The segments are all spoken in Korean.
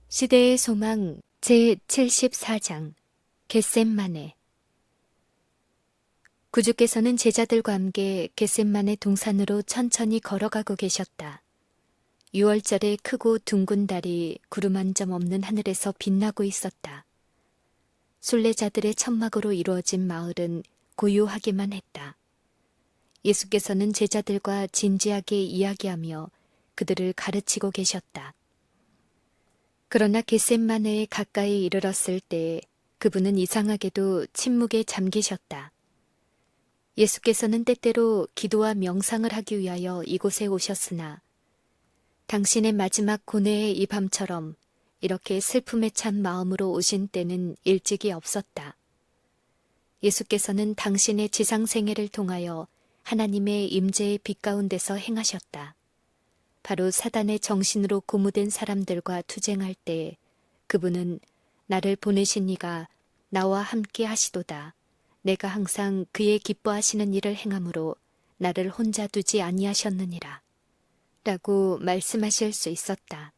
시대의 소망 제74장 겟셈마네. 구주께서는 제자들과 함께 겟셈마네 동산으로 천천히 걸어가고 계셨다. 6월절의 크고 둥근 달이 구름 한 점 없는 하늘에서 빛나고 있었다. 순례자들의 천막으로 이루어진 마을은 고요하기만 했다. 예수께서는 제자들과 진지하게 이야기하며 그들을 가르치고 계셨다. 그러나 겟셈마네에 가까이 이르렀을 때 그분은 이상하게도 침묵에 잠기셨다. 예수께서는 때때로 기도와 명상을 하기 위하여 이곳에 오셨으나 당신의 마지막 고뇌의 이 밤처럼 이렇게 슬픔에 찬 마음으로 오신 때는 일찍이 없었다. 예수께서는 당신의 지상생애를 통하여 하나님의 임재의 빛 가운데서 행하셨다. 바로 사단의 정신으로 고무된 사람들과 투쟁할 때 그분은 나를 보내신 이가 나와 함께 하시도다. 내가 항상 그의 기뻐하시는 일을 행함으로 나를 혼자 두지 아니하셨느니라. 라고 말씀하실 수 있었다.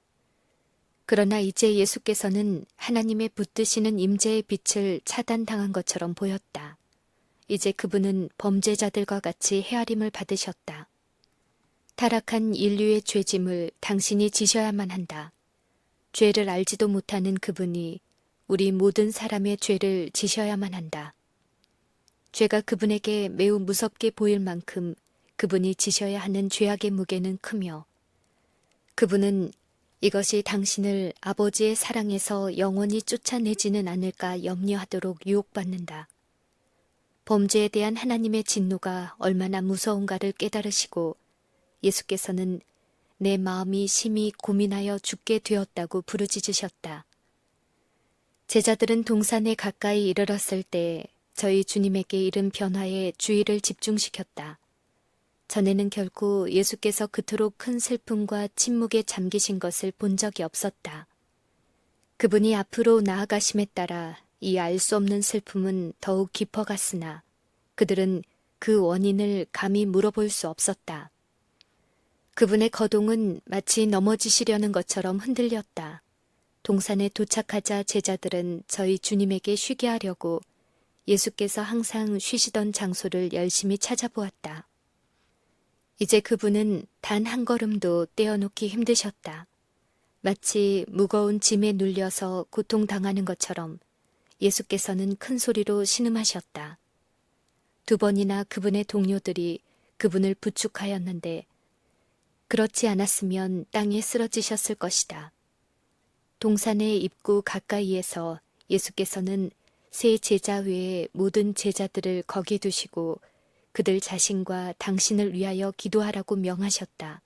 그러나 이제 예수께서는 하나님의 붙드시는 임재의 빛을 차단당한 것처럼 보였다. 이제 그분은 범죄자들과 같이 헤아림을 받으셨다. 타락한 인류의 죄짐을 당신이 지셔야만 한다. 죄를 알지도 못하는 그분이 우리 모든 사람의 죄를 지셔야만 한다. 죄가 그분에게 매우 무섭게 보일 만큼 그분이 지셔야 하는 죄악의 무게는 크며 그분은 이것이 당신을 아버지의 사랑에서 영원히 쫓아내지는 않을까 염려하도록 유혹받는다. 범죄에 대한 하나님의 진노가 얼마나 무서운가를 깨달으시고 예수께서는 내 마음이 심히 고민하여 죽게 되었다고 부르짖으셨다. 제자들은 동산에 가까이 이르렀을 때 저희 주님에게 이른 변화에 주의를 집중시켰다. 전에는 결코 예수께서 그토록 큰 슬픔과 침묵에 잠기신 것을 본 적이 없었다. 그분이 앞으로 나아가심에 따라 이 알 수 없는 슬픔은 더욱 깊어갔으나 그들은 그 원인을 감히 물어볼 수 없었다. 그분의 거동은 마치 넘어지시려는 것처럼 흔들렸다. 동산에 도착하자 제자들은 저희 주님에게 쉬게 하려고 예수께서 항상 쉬시던 장소를 열심히 찾아보았다. 이제 그분은 단 한 걸음도 떼어놓기 힘드셨다. 마치 무거운 짐에 눌려서 고통당하는 것처럼 예수께서는 큰 소리로 신음하셨다. 2번이나 그분의 동료들이 그분을 부축하였는데 그렇지 않았으면 땅에 쓰러지셨을 것이다. 동산의 입구 가까이에서 예수께서는 세 제자 외에 모든 제자들을 거기 두시고 그들 자신과 당신을 위하여 기도하라고 명하셨다.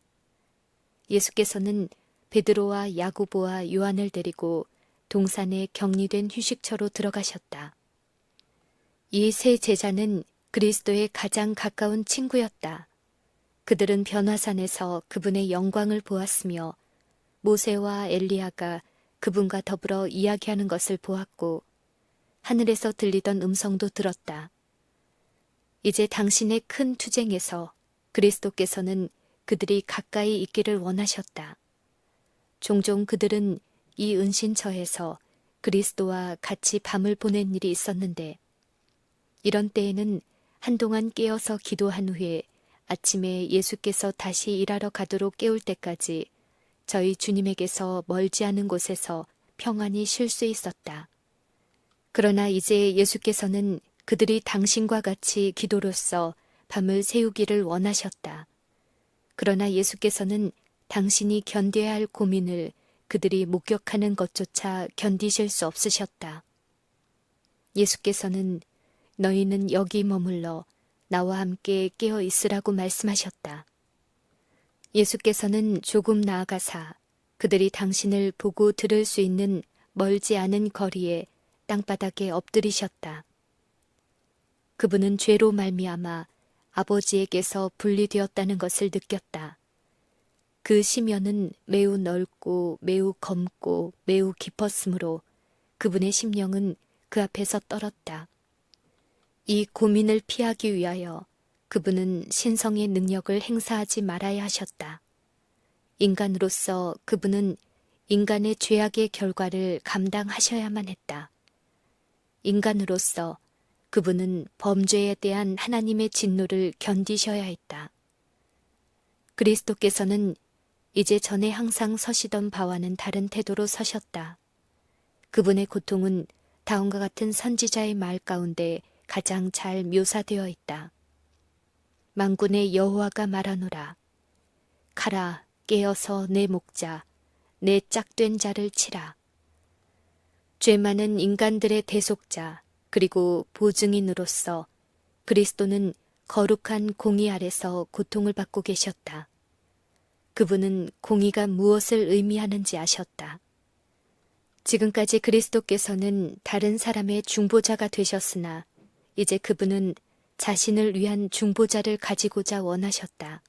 예수께서는 베드로와 야고보와 요한을 데리고 동산의 격리된 휴식처로 들어가셨다. 이 세 제자는 그리스도의 가장 가까운 친구였다. 그들은 변화산에서 그분의 영광을 보았으며 모세와 엘리야가 그분과 더불어 이야기하는 것을 보았고 하늘에서 들리던 음성도 들었다. 이제 당신의 큰 투쟁에서 그리스도께서는 그들이 가까이 있기를 원하셨다. 종종 그들은 이 은신처에서 그리스도와 같이 밤을 보낸 일이 있었는데 이런 때에는 한동안 깨어서 기도한 후에 아침에 예수께서 다시 일하러 가도록 깨울 때까지 저희 주님에게서 멀지 않은 곳에서 평안히 쉴 수 있었다. 그러나 이제 예수께서는 그들이 당신과 같이 기도로써 밤을 새우기를 원하셨다. 그러나 예수께서는 당신이 견뎌야 할 고민을 그들이 목격하는 것조차 견디실 수 없으셨다. 예수께서는 너희는 여기 머물러 나와 함께 깨어 있으라고 말씀하셨다. 예수께서는 조금 나아가사 그들이 당신을 보고 들을 수 있는 멀지 않은 거리에 땅바닥에 엎드리셨다. 그분은 죄로 말미암아 아버지에게서 분리되었다는 것을 느꼈다. 그 심연은 매우 넓고 매우 검고 매우 깊었으므로 그분의 심령은 그 앞에서 떨었다. 이 고민을 피하기 위하여 그분은 신성의 능력을 행사하지 말아야 하셨다. 인간으로서 그분은 인간의 죄악의 결과를 감당하셔야만 했다. 인간으로서 그분은 범죄에 대한 하나님의 진노를 견디셔야 했다. 그리스도께서는 이제 전에 항상 서시던 바와는 다른 태도로 서셨다. 그분의 고통은 다음과 같은 선지자의 말 가운데 가장 잘 묘사되어 있다. 만군의 여호와가 말하노라. 가라, 깨어서 내 목자, 내 짝된 자를 치라. 죄 많은 인간들의 대속자 그리고 보증인으로서 그리스도는 거룩한 공의 아래서 고통을 받고 계셨다. 그분은 공의가 무엇을 의미하는지 아셨다. 지금까지 그리스도께서는 다른 사람의 중보자가 되셨으나 이제 그분은 자신을 위한 중보자를 가지고자 원하셨다.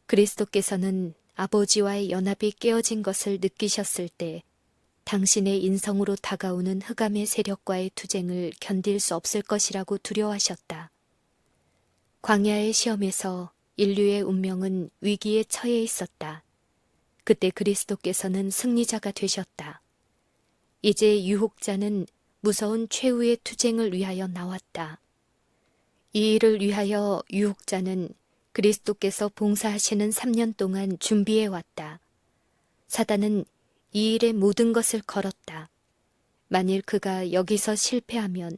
그리스도께서는 아버지와의 연합이 깨어진 것을 느끼셨을 때 당신의 인성으로 다가오는 흑암의 세력과의 투쟁을 견딜 수 없을 것이라고 두려워하셨다. 광야의 시험에서 인류의 운명은 위기에 처해 있었다. 그때 그리스도께서는 승리자가 되셨다. 이제 유혹자는 무서운 최후의 투쟁을 위하여 나왔다. 이 일을 위하여 유혹자는 그리스도께서 봉사하시는 3년 동안 준비해 왔다. 사단은 이 일의 모든 것을 걸었다. 만일 그가 여기서 실패하면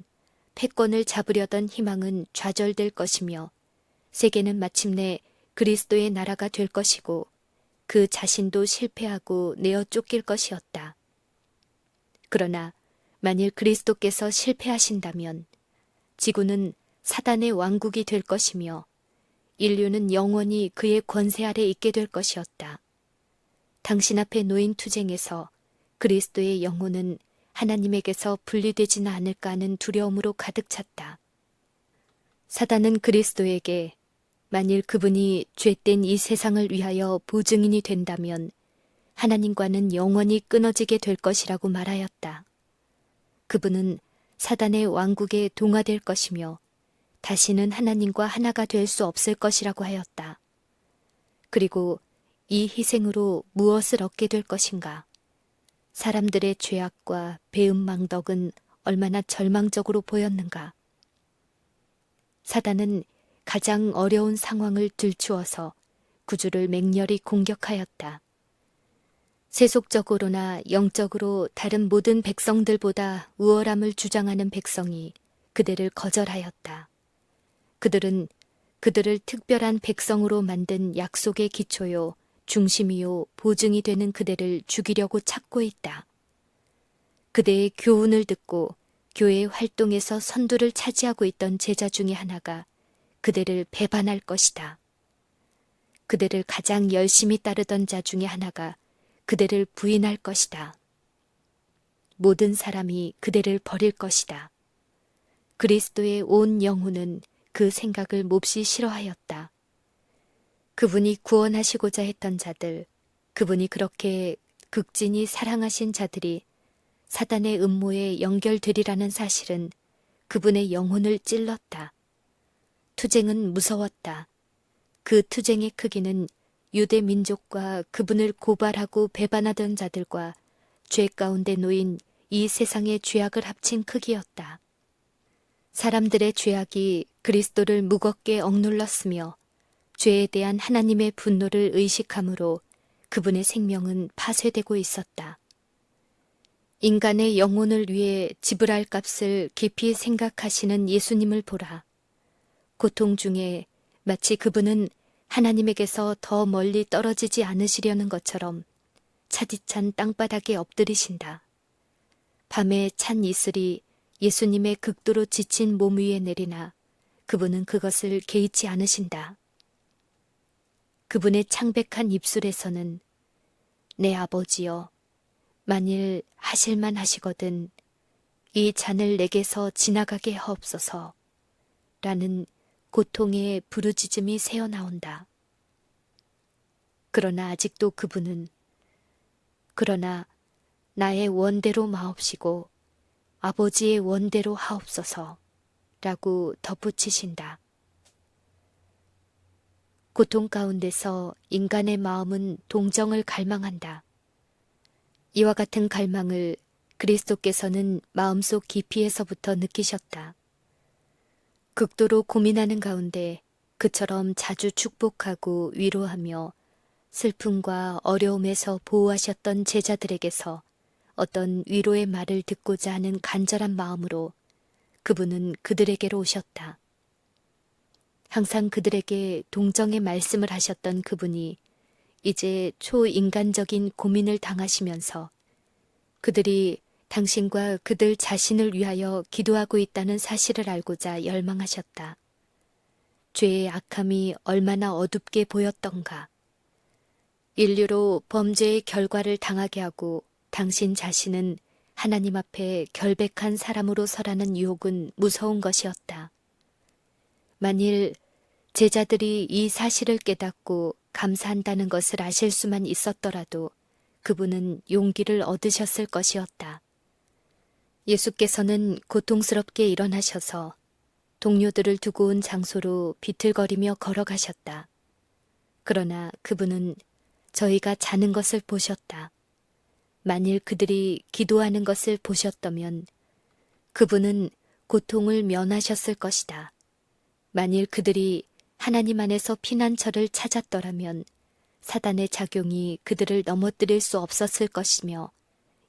패권을 잡으려던 희망은 좌절될 것이며 세계는 마침내 그리스도의 나라가 될 것이고 그 자신도 실패하고 내어 쫓길 것이었다. 그러나 만일 그리스도께서 실패하신다면 지구는 사단의 왕국이 될 것이며 인류는 영원히 그의 권세 아래 있게 될 것이었다. 당신 앞에 놓인 투쟁에서 그리스도의 영혼은 하나님에게서 분리되지는 않을까 하는 두려움으로 가득 찼다. 사단은 그리스도에게 만일 그분이 죄된 이 세상을 위하여 보증인이 된다면 하나님과는 영원히 끊어지게 될 것이라고 말하였다. 그분은 사단의 왕국에 동화될 것이며 다시는 하나님과 하나가 될 수 없을 것이라고 하였다. 그리고 이 희생으로 무엇을 얻게 될 것인가? 사람들의 죄악과 배은망덕은 얼마나 절망적으로 보였는가? 사단은 가장 어려운 상황을 들추어서 구주를 맹렬히 공격하였다. 세속적으로나 영적으로 다른 모든 백성들보다 우월함을 주장하는 백성이 그들을 거절하였다. 그들은 그들을 특별한 백성으로 만든 약속의 기초요, 중심이요, 보증이 되는 그들을 죽이려고 찾고 있다. 그대의 교훈을 듣고 교회 활동에서 선두를 차지하고 있던 제자 중에 하나가 그들을 배반할 것이다. 그들을 가장 열심히 따르던 자 중에 하나가 그들을 부인할 것이다. 모든 사람이 그들을 버릴 것이다. 그리스도의 온 영혼은 그 생각을 몹시 싫어하였다. 그분이 구원하시고자 했던 자들, 그분이 그렇게 극진히 사랑하신 자들이 사단의 음모에 연결되리라는 사실은 그분의 영혼을 찔렀다. 투쟁은 무서웠다. 그 투쟁의 크기는 유대 민족과 그분을 고발하고 배반하던 자들과 죄 가운데 놓인 이 세상의 죄악을 합친 크기였다. 사람들의 죄악이 그리스도를 무겁게 억눌렀으며 죄에 대한 하나님의 분노를 의식함으로 그분의 생명은 파쇄되고 있었다. 인간의 영혼을 위해 지불할 값을 깊이 생각하시는 예수님을 보라. 고통 중에 마치 그분은 하나님에게서 더 멀리 떨어지지 않으시려는 것처럼 차디찬 땅바닥에 엎드리신다. 밤에 찬 이슬이 예수님의 극도로 지친 몸 위에 내리나 그분은 그것을 개의치 않으신다. 그분의 창백한 입술에서는 내 아버지여, 만일 하실만 하시거든 이 잔을 내게서 지나가게 하옵소서 라는 고통의 부르짖음이 새어나온다. 그러나 아직도 그분은 그러나 나의 원대로 마옵시고 아버지의 원대로 하옵소서 라고 덧붙이신다. 고통 가운데서 인간의 마음은 동정을 갈망한다. 이와 같은 갈망을 그리스도께서는 마음속 깊이에서부터 느끼셨다. 극도로 고민하는 가운데 그처럼 자주 축복하고 위로하며 슬픔과 어려움에서 보호하셨던 제자들에게서 어떤 위로의 말을 듣고자 하는 간절한 마음으로 그분은 그들에게로 오셨다. 항상 그들에게 동정의 말씀을 하셨던 그분이 이제 초인간적인 고민을 당하시면서 그들이 당신과 그들 자신을 위하여 기도하고 있다는 사실을 알고자 열망하셨다. 죄의 악함이 얼마나 어둡게 보였던가. 인류로 범죄의 결과를 당하게 하고 당신 자신은 하나님 앞에 결백한 사람으로 서라는 유혹은 무서운 것이었다. 만일 제자들이 이 사실을 깨닫고 감사한다는 것을 아실 수만 있었더라도 그분은 용기를 얻으셨을 것이었다. 예수께서는 고통스럽게 일어나셔서 동료들을 두고 온 장소로 비틀거리며 걸어가셨다. 그러나 그분은 저희가 자는 것을 보셨다. 만일 그들이 기도하는 것을 보셨다면 그분은 고통을 면하셨을 것이다. 만일 그들이 하나님 안에서 피난처를 찾았더라면 사단의 작용이 그들을 넘어뜨릴 수 없었을 것이며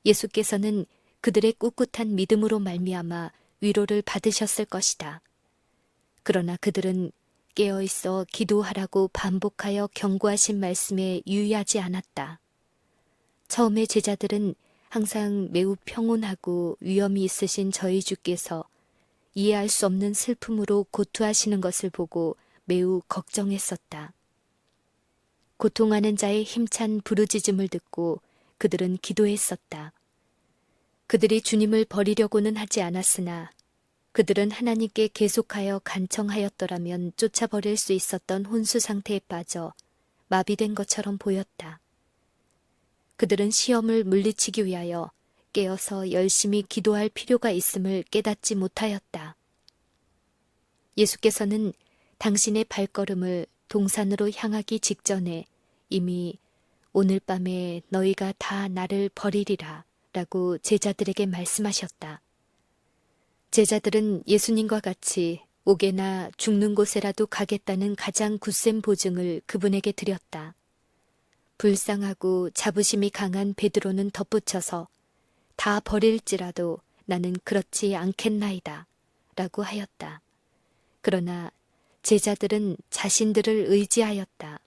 예수께서는 그들의 꿋꿋한 믿음으로 말미암아 위로를 받으셨을 것이다. 그러나 그들은 깨어있어 기도하라고 반복하여 경고하신 말씀에 유의하지 않았다. 처음에 제자들은 항상 매우 평온하고 위엄이 있으신 저희 주께서 이해할 수 없는 슬픔으로 고투하시는 것을 보고 매우 걱정했었다. 고통하는 자의 힘찬 부르짖음을 듣고 그들은 기도했었다. 그들이 주님을 버리려고는 하지 않았으나 그들은 하나님께 계속하여 간청하였더라면 쫓아버릴 수 있었던 혼수 상태에 빠져 마비된 것처럼 보였다. 그들은 시험을 물리치기 위하여 깨어서 열심히 기도할 필요가 있음을 깨닫지 못하였다. 예수께서는 당신의 발걸음을 동산으로 향하기 직전에 이미 오늘 밤에 너희가 다 나를 버리리라 라고 제자들에게 말씀하셨다. 제자들은 예수님과 같이 옥에나 죽는 곳에라도 가겠다는 가장 굳센 보증을 그분에게 드렸다. 불쌍하고 자부심이 강한 베드로는 덧붙여서 다 버릴지라도 나는 그렇지 않겠나이다 라고 하였다. 그러나 제자들은 자신들을 의지하였다.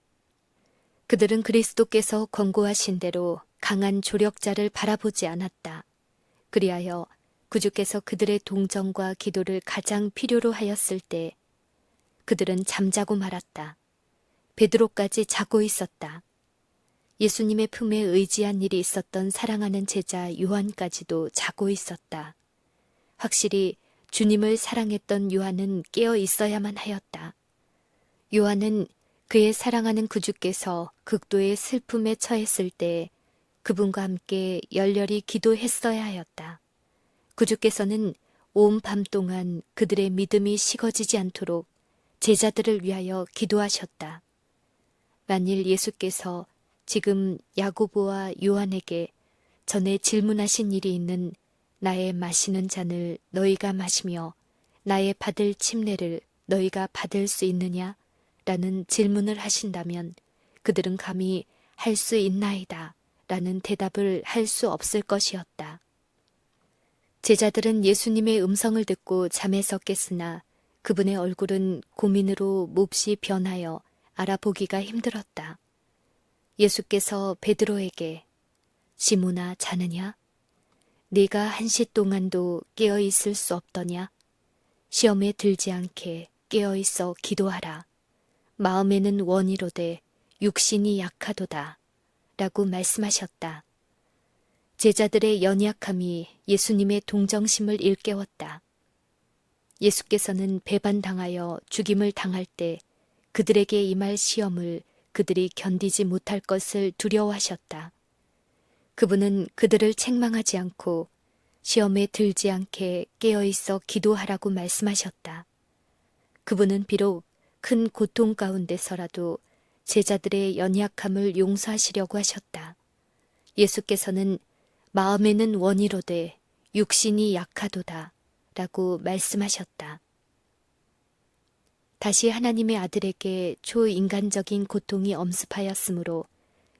그들은 그리스도께서 권고하신 대로 강한 조력자를 바라보지 않았다. 그리하여 구주께서 그들의 동정과 기도를 가장 필요로 하였을 때 그들은 잠자고 말았다. 베드로까지 자고 있었다. 예수님의 품에 의지한 일이 있었던 사랑하는 제자 요한까지도 자고 있었다. 확실히 주님을 사랑했던 요한은 깨어 있어야만 하였다. 요한은 그의 사랑하는 구주께서 극도의 슬픔에 처했을 때 그분과 함께 열렬히 기도했어야 하였다. 구주께서는 온 밤 동안 그들의 믿음이 식어지지 않도록 제자들을 위하여 기도하셨다. 만일 예수께서 지금 야고보와 요한에게 전에 질문하신 일이 있는 나의 마시는 잔을 너희가 마시며 나의 받을 침례를 너희가 받을 수 있느냐? 라는 질문을 하신다면 그들은 감히 할 수 있나이다 라는 대답을 할 수 없을 것이었다. 제자들은 예수님의 음성을 듣고 잠에서 깼으나 그분의 얼굴은 고민으로 몹시 변하여 알아보기가 힘들었다. 예수께서 베드로에게 시몬아 자느냐? 네가 한시 동안도 깨어 있을 수 없더냐? 시험에 들지 않게 깨어 있어 기도하라. 마음에는 원이로되 육신이 약하도다. 라고 말씀하셨다. 제자들의 연약함이 예수님의 동정심을 일깨웠다. 예수께서는 배반당하여 죽임을 당할 때 그들에게 임할 시험을 그들이 견디지 못할 것을 두려워하셨다. 그분은 그들을 책망하지 않고 시험에 들지 않게 깨어있어 기도하라고 말씀하셨다. 그분은 비록 큰 고통 가운데서라도 제자들의 연약함을 용서하시려고 하셨다. 예수께서는 마음에는 원이로되 육신이 약하도다 라고 말씀하셨다. 다시 하나님의 아들에게 초인간적인 고통이 엄습하였으므로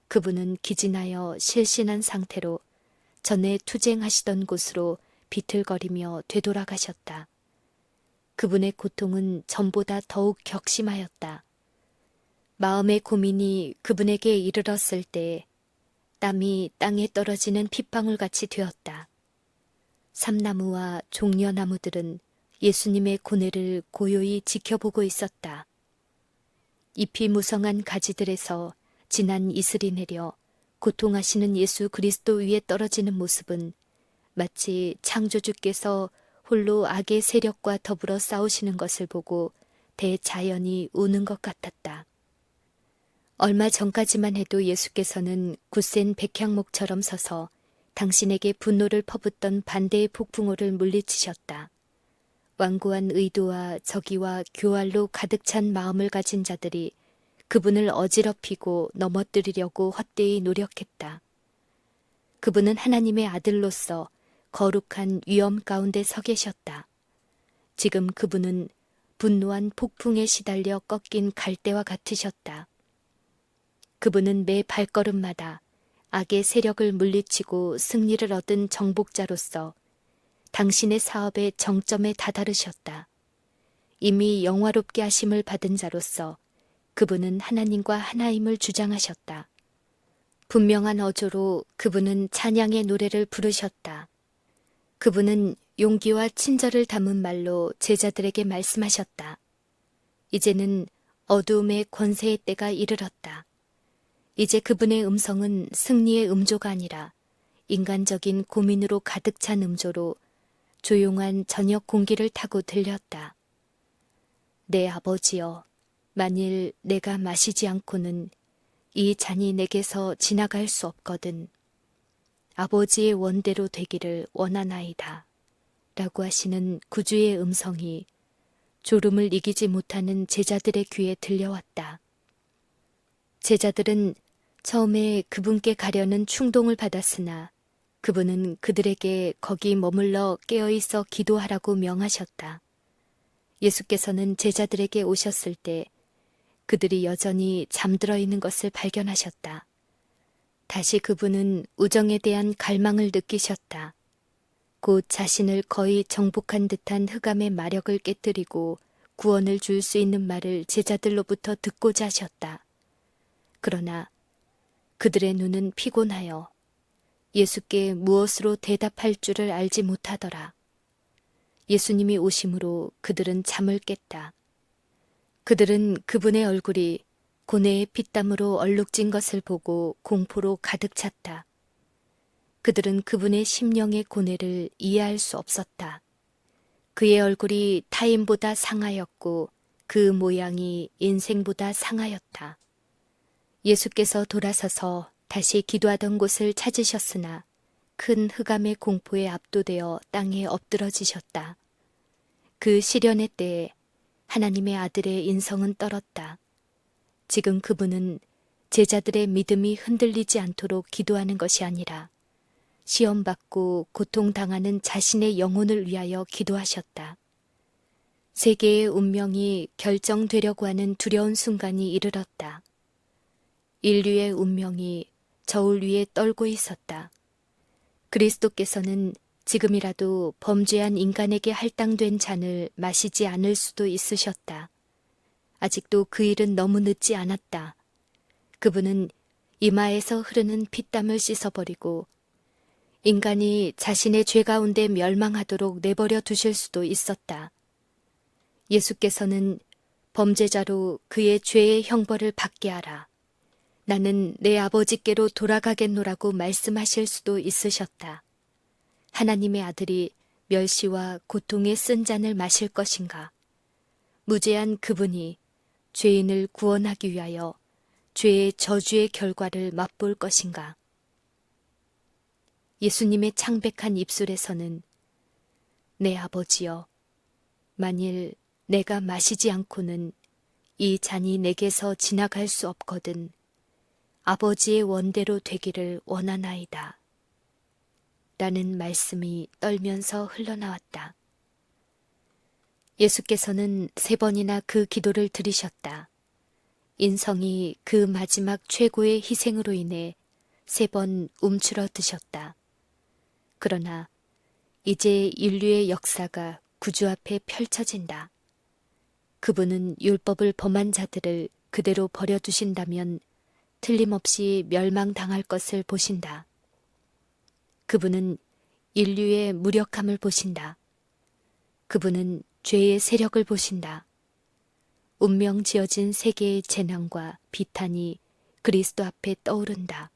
그분은 기진하여 실신한 상태로 전에 투쟁하시던 곳으로 비틀거리며 되돌아가셨다. 그분의 고통은 전보다 더욱 격심하였다. 마음의 고민이 그분에게 이르렀을 때 땀이 땅에 떨어지는 핏방울같이 되었다. 삼나무와 종려나무들은 예수님의 고뇌를 고요히 지켜보고 있었다. 잎이 무성한 가지들에서 진한 이슬이 내려 고통하시는 예수 그리스도 위에 떨어지는 모습은 마치 창조주께서 홀로 악의 세력과 더불어 싸우시는 것을 보고 대자연이 우는 것 같았다. 얼마 전까지만 해도 예수께서는 굳센 백향목처럼 서서 당신에게 분노를 퍼붓던 반대의 폭풍우를 물리치셨다. 완고한 의도와 적의와 교활로 가득 찬 마음을 가진 자들이 그분을 어지럽히고 넘어뜨리려고 헛되이 노력했다. 그분은 하나님의 아들로서 거룩한 위엄 가운데 서 계셨다. 지금 그분은 분노한 폭풍에 시달려 꺾인 갈대와 같으셨다. 그분은 매 발걸음마다 악의 세력을 물리치고 승리를 얻은 정복자로서 당신의 사업의 정점에 다다르셨다. 이미 영화롭게 하심을 받은 자로서 그분은 하나님과 하나임을 주장하셨다. 분명한 어조로 그분은 찬양의 노래를 부르셨다. 그분은 용기와 친절을 담은 말로 제자들에게 말씀하셨다. 이제는 어두움의 권세의 때가 이르렀다. 이제 그분의 음성은 승리의 음조가 아니라 인간적인 고민으로 가득 찬 음조로 조용한 저녁 공기를 타고 들렸다. 내 아버지여, 만일 내가 마시지 않고는 이 잔이 내게서 지나갈 수 없거든. 아버지의 원대로 되기를 원하나이다. 라고 하시는 구주의 음성이 졸음을 이기지 못하는 제자들의 귀에 들려왔다. 제자들은 처음에 그분께 가려는 충동을 받았으나 그분은 그들에게 거기 머물러 깨어있어 기도하라고 명하셨다. 예수께서는 제자들에게 오셨을 때 그들이 여전히 잠들어 있는 것을 발견하셨다. 다시 그분은 우정에 대한 갈망을 느끼셨다. 곧 자신을 거의 정복한 듯한 흑암의 마력을 깨뜨리고 구원을 줄 수 있는 말을 제자들로부터 듣고자 하셨다. 그러나 그들의 눈은 피곤하여 예수께 무엇으로 대답할 줄을 알지 못하더라. 예수님이 오심으로 그들은 잠을 깼다. 그들은 그분의 얼굴이 고뇌의 피땀으로 얼룩진 것을 보고 공포로 가득 찼다. 그들은 그분의 심령의 고뇌를 이해할 수 없었다. 그의 얼굴이 타인보다 상하였고 그 모양이 인생보다 상하였다. 예수께서 돌아서서 다시 기도하던 곳을 찾으셨으나 큰 흑암의 공포에 압도되어 땅에 엎드러지셨다. 그 시련의 때에 하나님의 아들의 인성은 떨었다. 지금 그분은 제자들의 믿음이 흔들리지 않도록 기도하는 것이 아니라 시험받고 고통당하는 자신의 영혼을 위하여 기도하셨다. 세계의 운명이 결정되려고 하는 두려운 순간이 이르렀다. 인류의 운명이 저울 위에 떨고 있었다. 그리스도께서는 지금이라도 범죄한 인간에게 할당된 잔을 마시지 않을 수도 있으셨다. 아직도 그 일은 너무 늦지 않았다. 그분은 이마에서 흐르는 피땀을 씻어버리고 인간이 자신의 죄 가운데 멸망하도록 내버려 두실 수도 있었다. 예수께서는 범죄자로 그의 죄의 형벌을 받게 하라. 나는 내 아버지께로 돌아가겠노라고 말씀하실 수도 있으셨다. 하나님의 아들이 멸시와 고통의 쓴 잔을 마실 것인가? 무죄한 그분이 죄인을 구원하기 위하여 죄의 저주의 결과를 맛볼 것인가? 예수님의 창백한 입술에서는 내 아버지여, 만일 내가 마시지 않고는 이 잔이 내게서 지나갈 수 없거든 아버지의 원대로 되기를 원하나이다. 라는 말씀이 떨면서 흘러나왔다. 예수께서는 3번이나 그 기도를 들으셨다. 인성이 그 마지막 최고의 희생으로 인해 3번 움츠러드셨다. 그러나 이제 인류의 역사가 구주 앞에 펼쳐진다. 그분은 율법을 범한 자들을 그대로 버려두신다면 틀림없이 멸망당할 것을 보신다. 그분은 인류의 무력함을 보신다. 그분은 죄의 세력을 보신다. 운명 지어진 세계의 재난과 비탄이 그리스도 앞에 떠오른다.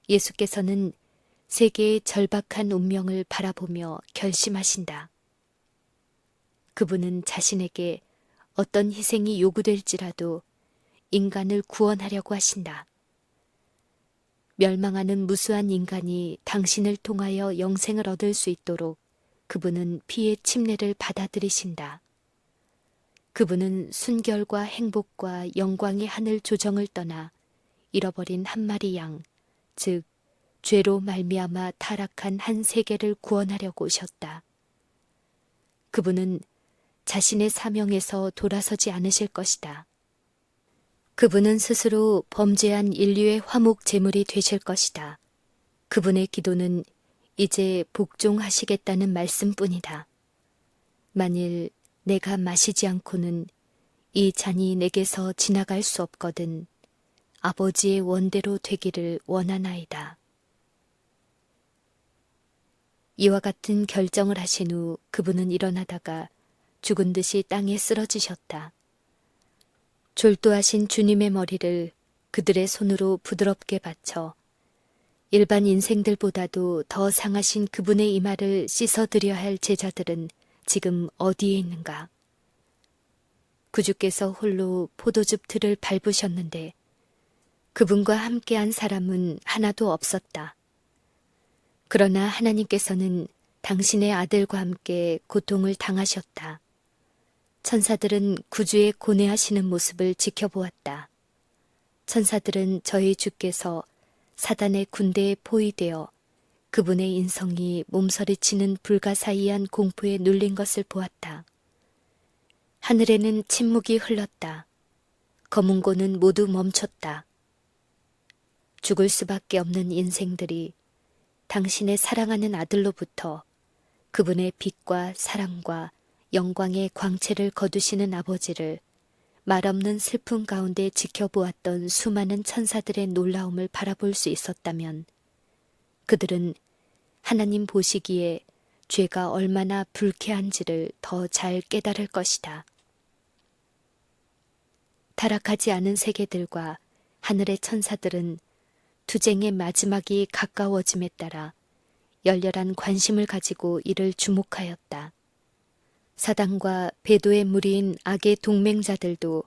예수께서는 세계의 절박한 운명을 바라보며 결심하신다. 그분은 자신에게 어떤 희생이 요구될지라도 인간을 구원하려고 하신다. 멸망하는 무수한 인간이 당신을 통하여 영생을 얻을 수 있도록 그분은 피의 침례를 받아들이신다. 그분은 순결과 행복과 영광의 하늘 조정을 떠나 잃어버린 한 마리 양, 즉 죄로 말미암아 타락한 한 세계를 구원하려고 오셨다. 그분은 자신의 사명에서 돌아서지 않으실 것이다. 그분은 스스로 범죄한 인류의 화목 제물이 되실 것이다. 그분의 기도는 이제 복종하시겠다는 말씀뿐이다. 만일 내가 마시지 않고는 이 잔이 내게서 지나갈 수 없거든 아버지의 원대로 되기를 원하나이다. 이와 같은 결정을 하신 후 그분은 일어나다가 죽은 듯이 땅에 쓰러지셨다. 졸도하신 주님의 머리를 그들의 손으로 부드럽게 받쳐 일반 인생들보다도 더 상하신 그분의 이마를 씻어드려야 할 제자들은 지금 어디에 있는가? 구주께서 홀로 포도즙 틀을 밟으셨는데 그분과 함께한 사람은 하나도 없었다. 그러나 하나님께서는 당신의 아들과 함께 고통을 당하셨다. 천사들은 구주의 고뇌하시는 모습을 지켜보았다. 천사들은 저희 주께서 사단의 군대에 포위되어 그분의 인성이 몸서리치는 불가사의한 공포에 눌린 것을 보았다. 하늘에는 침묵이 흘렀다. 검은고는 모두 멈췄다. 죽을 수밖에 없는 인생들이 당신의 사랑하는 아들로부터 그분의 빛과 사랑과 영광의 광채를 거두시는 아버지를 말없는 슬픔 가운데 지켜보았던 수많은 천사들의 놀라움을 바라볼 수 있었다면 그들은 하나님 보시기에 죄가 얼마나 불쾌한지를 더 잘 깨달을 것이다. 타락하지 않은 세계들과 하늘의 천사들은 투쟁의 마지막이 가까워짐에 따라 열렬한 관심을 가지고 이를 주목하였다. 사단과 배도의 무리인 악의 동맹자들도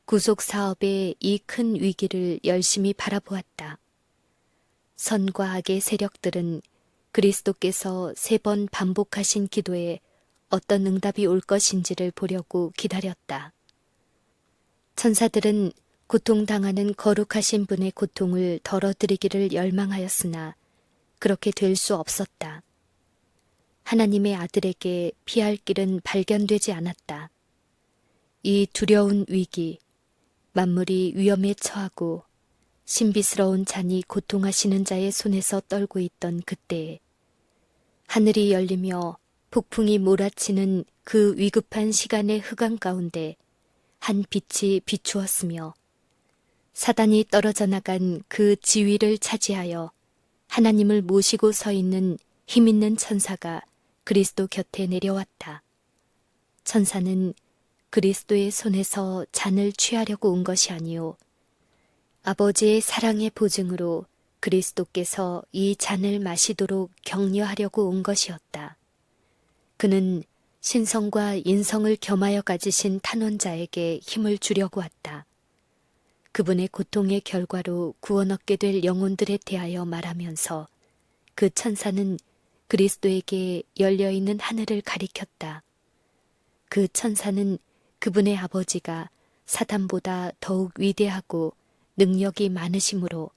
구속 사업의 이 큰 위기를 열심히 바라보았다. 선과 악의 세력들은 그리스도께서 3번 반복하신 기도에 어떤 응답이 올 것인지를 보려고 기다렸다. 천사들은 고통당하는 거룩하신 분의 고통을 덜어드리기를 열망하였으나 그렇게 될 수 없었다. 하나님의 아들에게 피할 길은 발견되지 않았다. 이 두려운 위기, 만물이 위험에 처하고 신비스러운 잔이 고통하시는 자의 손에서 떨고 있던 그때에 하늘이 열리며 폭풍이 몰아치는 그 위급한 시간의 흑암 가운데 한 빛이 비추었으며 사단이 떨어져 나간 그 지위를 차지하여 하나님을 모시고 서 있는 힘있는 천사가 그리스도 곁에 내려왔다. 천사는 그리스도의 손에서 잔을 취하려고 온 것이 아니요 아버지의 사랑의 보증으로 그리스도께서 이 잔을 마시도록 격려하려고 온 것이었다. 그는 신성과 인성을 겸하여 가지신 탄원자에게 힘을 주려고 왔다. 그분의 고통의 결과로 구원 얻게 될 영혼들에 대하여 말하면서 그 천사는 그리스도에게 열려있는 하늘을 가리켰다. 그 천사는 그분의 아버지가 사탄보다 더욱 위대하고 능력이 많으시므로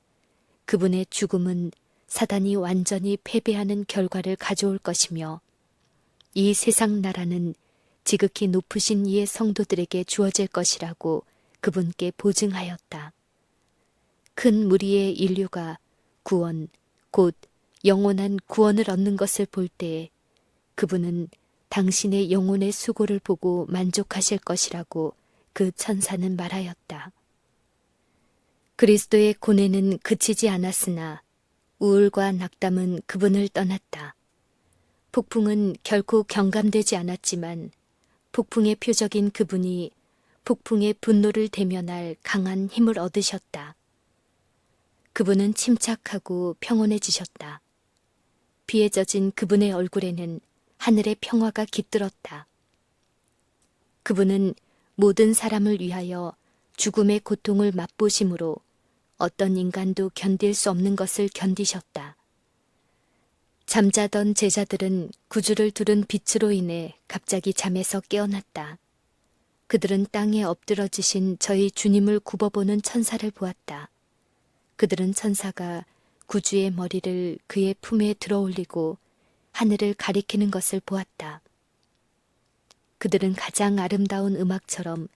그분의 죽음은 사단이 완전히 패배하는 결과를 가져올 것이며 이 세상 나라는 지극히 높으신 이의 성도들에게 주어질 것이라고 그분께 보증하였다. 큰 무리의 인류가 구원, 곧 영원한 구원을 얻는 것을 볼 때에 그분은 당신의 영혼의 수고를 보고 만족하실 것이라고 그 천사는 말하였다. 그리스도의 고뇌는 그치지 않았으나 우울과 낙담은 그분을 떠났다. 폭풍은 결코 경감되지 않았지만 폭풍의 표적인 그분이 폭풍의 분노를 대면할 강한 힘을 얻으셨다. 그분은 침착하고 평온해지셨다. 비에 젖은 그분의 얼굴에는 하늘의 평화가 깃들었다. 그분은 모든 사람을 위하여 죽음의 고통을 맛보심으로 어떤 인간도 견딜 수 없는 것을 견디셨다. 잠자던 제자들은 구주를 두른 빛으로 인해 갑자기 잠에서 깨어났다. 그들은 땅에 엎드러지신 저희 주님을 굽어보는 천사를 보았다. 그들은 천사가 구주의 머리를 그의 품에 들어올리고 하늘을 가리키는 것을 보았다. 그들은 가장 아름다운 음악처럼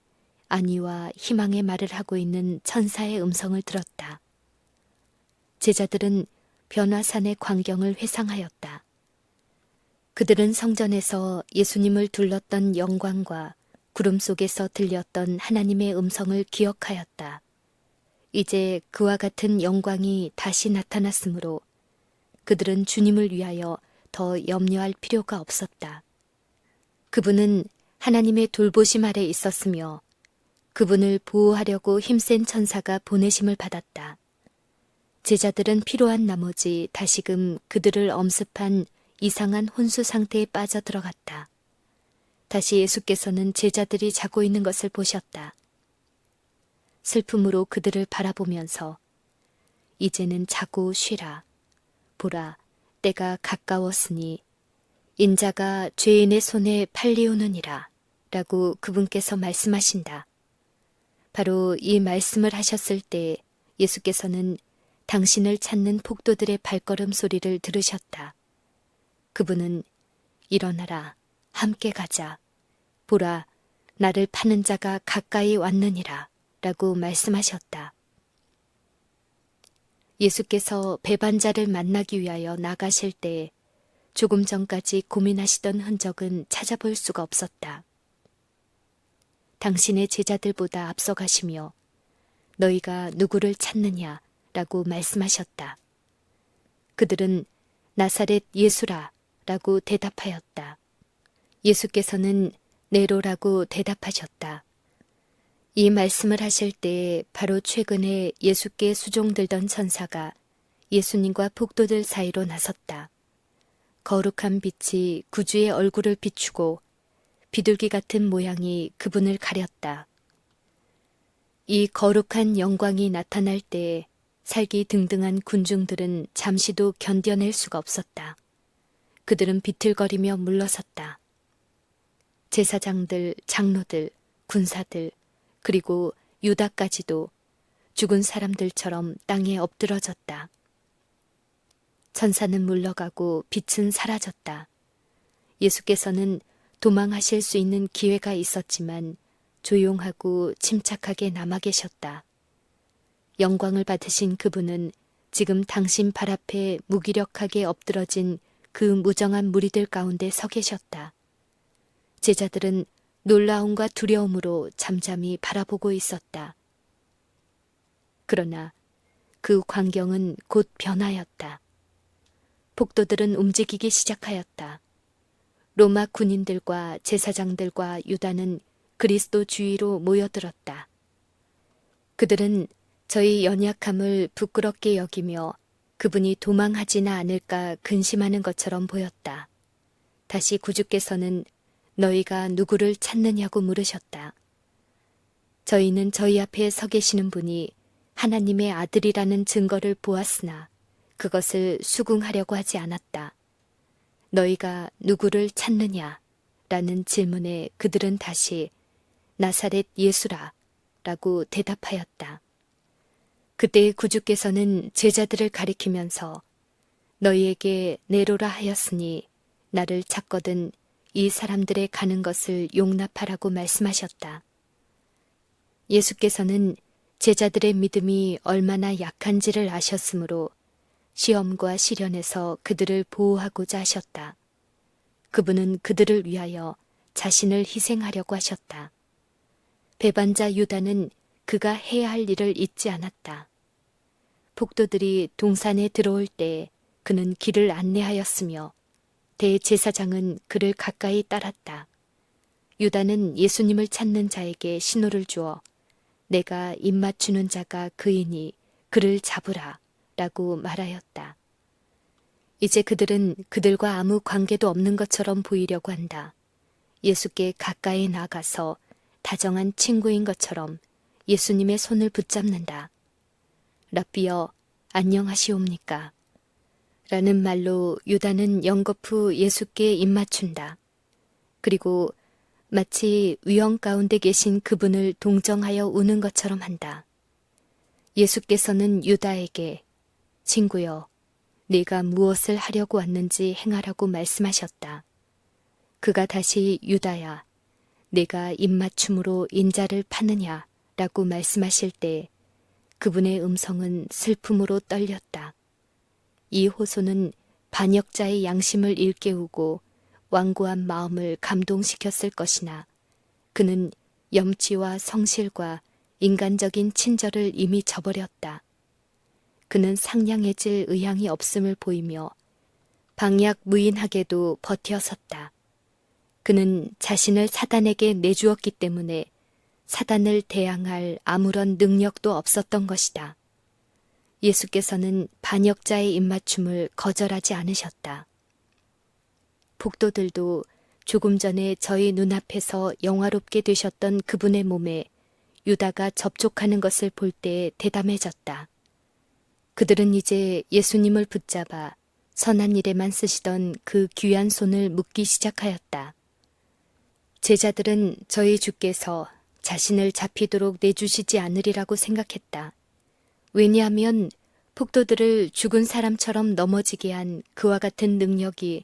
안위와 희망의 말을 하고 있는 천사의 음성을 들었다. 제자들은 변화산의 광경을 회상하였다. 그들은 성전에서 예수님을 둘렀던 영광과 구름 속에서 들렸던 하나님의 음성을 기억하였다. 이제 그와 같은 영광이 다시 나타났으므로 그들은 주님을 위하여 더 염려할 필요가 없었다. 그분은 하나님의 돌보심 아래 있었으며 그분을 보호하려고 힘센 천사가 보내심을 받았다. 제자들은 피로한 나머지 다시금 그들을 엄습한 이상한 혼수 상태에 빠져 들어갔다. 다시 예수께서는 제자들이 자고 있는 것을 보셨다. 슬픔으로 그들을 바라보면서 이제는 자고 쉬라. 보라, 때가 가까웠으니 인자가 죄인의 손에 팔리우느니라 라고 그분께서 말씀하신다. 바로 이 말씀을 하셨을 때 예수께서는 당신을 찾는 폭도들의 발걸음 소리를 들으셨다. 그분은 일어나라, 함께 가자. 보라, 나를 파는 자가 가까이 왔느니라 라고 말씀하셨다. 예수께서 배반자를 만나기 위하여 나가실 때 조금 전까지 고민하시던 흔적은 찾아볼 수가 없었다. 당신의 제자들보다 앞서가시며 너희가 누구를 찾느냐 라고 말씀하셨다. 그들은 나사렛 예수라 라고 대답하였다. 예수께서는 네로라고 대답하셨다. 이 말씀을 하실 때 바로 최근에 예수께 수종들던 천사가 예수님과 폭도들 사이로 나섰다. 거룩한 빛이 구주의 얼굴을 비추고 비둘기 같은 모양이 그분을 가렸다. 이 거룩한 영광이 나타날 때 살기 등등한 군중들은 잠시도 견뎌낼 수가 없었다. 그들은 비틀거리며 물러섰다. 제사장들, 장로들, 군사들, 그리고 유다까지도 죽은 사람들처럼 땅에 엎드러졌다. 천사는 물러가고 빛은 사라졌다. 예수께서는 도망하실 수 있는 기회가 있었지만 조용하고 침착하게 남아 계셨다. 영광을 받으신 그분은 지금 당신 발 앞에 무기력하게 엎드러진 그 무정한 무리들 가운데 서 계셨다. 제자들은 놀라움과 두려움으로 잠잠히 바라보고 있었다. 그러나 그 광경은 곧 변하였다. 폭도들은 움직이기 시작하였다. 로마 군인들과 제사장들과 유다는 그리스도 주위로 모여들었다. 그들은 저희 연약함을 부끄럽게 여기며 그분이 도망하지나 않을까 근심하는 것처럼 보였다. 다시 구주께서는 너희가 누구를 찾느냐고 물으셨다. 저희는 저희 앞에 서 계시는 분이 하나님의 아들이라는 증거를 보았으나 그것을 수긍하려고 하지 않았다. 너희가 누구를 찾느냐? 라는 질문에 그들은 다시 나사렛 예수라 라고 대답하였다. 그때 구주께서는 제자들을 가리키면서 너희에게 내로라 하였으니 나를 찾거든 이 사람들의 가는 것을 용납하라고 말씀하셨다. 예수께서는 제자들의 믿음이 얼마나 약한지를 아셨으므로 시험과 시련에서 그들을 보호하고자 하셨다. 그분은 그들을 위하여 자신을 희생하려고 하셨다. 배반자 유다는 그가 해야 할 일을 잊지 않았다. 폭도들이 동산에 들어올 때 그는 길을 안내하였으며 대제사장은 그를 가까이 따랐다. 유다는 예수님을 찾는 자에게 신호를 주어 내가 입맞추는 자가 그이니 그를 잡으라 라고 말하였다. 이제 그들은 그들과 아무 관계도 없는 것처럼 보이려고 한다. 예수께 가까이 나가서 다정한 친구인 것처럼 예수님의 손을 붙잡는다. 랍비여, 안녕하시옵니까? 라는 말로 유다는 연거푸 예수께 입맞춘다. 그리고 마치 위험 가운데 계신 그분을 동정하여 우는 것처럼 한다. 예수께서는 유다에게 친구여, 네가 무엇을 하려고 왔는지 행하라고 말씀하셨다. 그가 다시 유다야, 내가 입맞춤으로 인자를 파느냐 라고 말씀하실 때 그분의 음성은 슬픔으로 떨렸다. 이 호소는 반역자의 양심을 일깨우고 완고한 마음을 감동시켰을 것이나 그는 염치와 성실과 인간적인 친절을 이미 저버렸다. 그는 상냥해질 의향이 없음을 보이며 방약무인하게도 버텨섰다. 그는 자신을 사단에게 내주었기 때문에 사단을 대항할 아무런 능력도 없었던 것이다. 예수께서는 반역자의 입맞춤을 거절하지 않으셨다. 폭도들도 조금 전에 저희 눈앞에서 영화롭게 되셨던 그분의 몸에 유다가 접촉하는 것을 볼 때 대담해졌다. 그들은 이제 예수님을 붙잡아 선한 일에만 쓰시던 그 귀한 손을 묶기 시작하였다. 제자들은 저희 주께서 자신을 잡히도록 내주시지 않으리라고 생각했다. 왜냐하면 폭도들을 죽은 사람처럼 넘어지게 한 그와 같은 능력이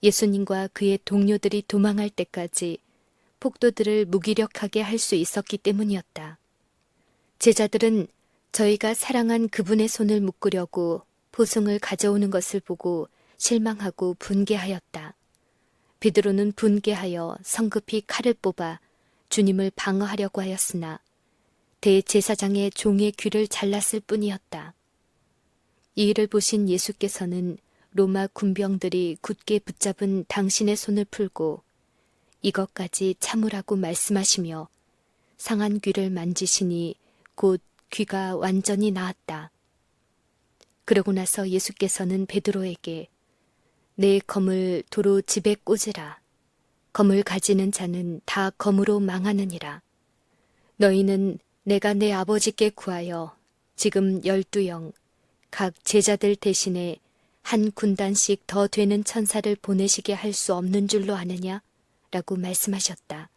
예수님과 그의 동료들이 도망할 때까지 폭도들을 무기력하게 할 수 있었기 때문이었다. 제자들은 저희가 사랑한 그분의 손을 묶으려고 포승을 가져오는 것을 보고 실망하고 분개하였다. 베드로는 분개하여 성급히 칼을 뽑아 주님을 방어하려고 하였으나 대제사장의 종의 귀를 잘랐을 뿐이었다. 이 일을 보신 예수께서는 로마 군병들이 굳게 붙잡은 당신의 손을 풀고 이것까지 참으라고 말씀하시며 상한 귀를 만지시니 곧 귀가 완전히 나았다. 그러고 나서 예수께서는 베드로에게 내 검을 도로 집에 꽂으라. 검을 가지는 자는 다 검으로 망하느니라. 너희는 내가 내 아버지께 구하여 지금 12영 각 제자들 대신에 한 군단씩 더 되는 천사를 보내시게 할 수 없는 줄로 아느냐? 라고 말씀하셨다.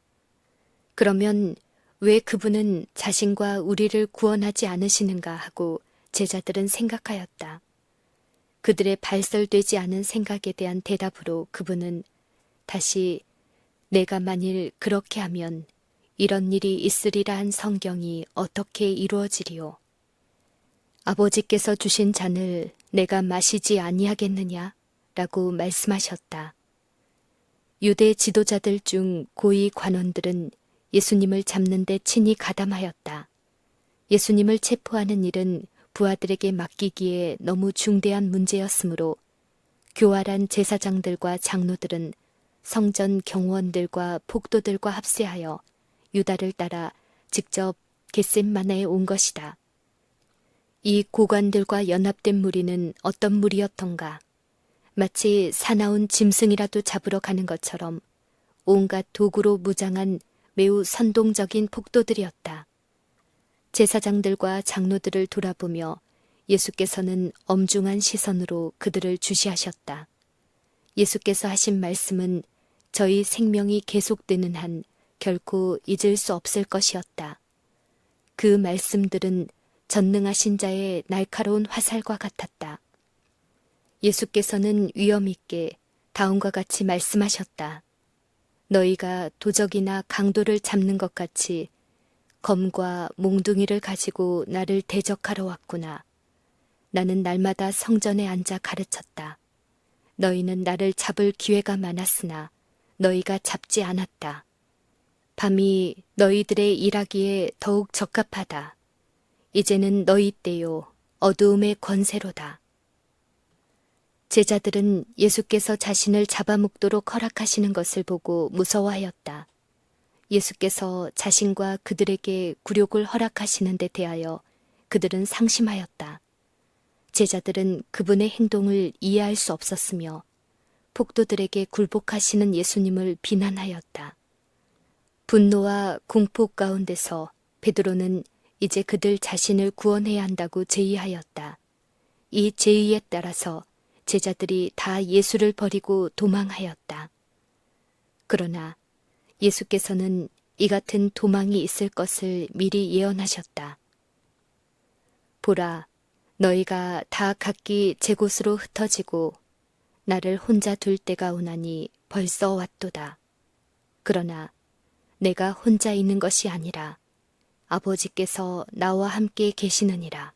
그러면 왜 그분은 자신과 우리를 구원하지 않으시는가 하고 제자들은 생각하였다. 그들의 발설되지 않은 생각에 대한 대답으로 그분은 다시 내가 만일 그렇게 하면 이런 일이 있으리라 한 성경이 어떻게 이루어지리요? 아버지께서 주신 잔을 내가 마시지 아니하겠느냐? 라고 말씀하셨다. 유대 지도자들 중 고위 관원들은 예수님을 잡는 데 친히 가담하였다. 예수님을 체포하는 일은 부하들에게 맡기기에 너무 중대한 문제였으므로 교활한 제사장들과 장로들은 성전 경호원들과 폭도들과 합세하여 유다를 따라 직접 겟셋마나에 온 것이다. 이 고관들과 연합된 무리는 어떤 무리였던가? 마치 사나운 짐승이라도 잡으러 가는 것처럼 온갖 도구로 무장한 매우 선동적인 폭도들이었다. 제사장들과 장로들을 돌아보며 예수께서는 엄중한 시선으로 그들을 주시하셨다. 예수께서 하신 말씀은 저희 생명이 계속되는 한 결코 잊을 수 없을 것이었다. 그 말씀들은 전능하신 자의 날카로운 화살과 같았다. 예수께서는 위엄 있게 다음과 같이 말씀하셨다. 너희가 도적이나 강도를 잡는 것 같이 검과 몽둥이를 가지고 나를 대적하러 왔구나. 나는 날마다 성전에 앉아 가르쳤다. 너희는 나를 잡을 기회가 많았으나 너희가 잡지 않았다. 밤이 너희들의 일하기에 더욱 적합하다. 이제는 너희 때요 어두움의 권세로다. 제자들은 예수께서 자신을 잡아먹도록 허락하시는 것을 보고 무서워하였다. 예수께서 자신과 그들에게 굴욕을 허락하시는 데 대하여 그들은 상심하였다. 제자들은 그분의 행동을 이해할 수 없었으며 폭도들에게 굴복하시는 예수님을 비난하였다. 분노와 공포 가운데서 베드로는 이제 그들 자신을 구원해야 한다고 제의하였다. 이 제의에 따라서 제자들이 다 예수를 버리고 도망하였다. 그러나 예수께서는 이 같은 도망이 있을 것을 미리 예언하셨다. 보라, 너희가 다 각기 제 곳으로 흩어지고 나를 혼자 둘 때가 오나니 벌써 왔도다. 그러나 내가 혼자 있는 것이 아니라 아버지께서 나와 함께 계시느니라.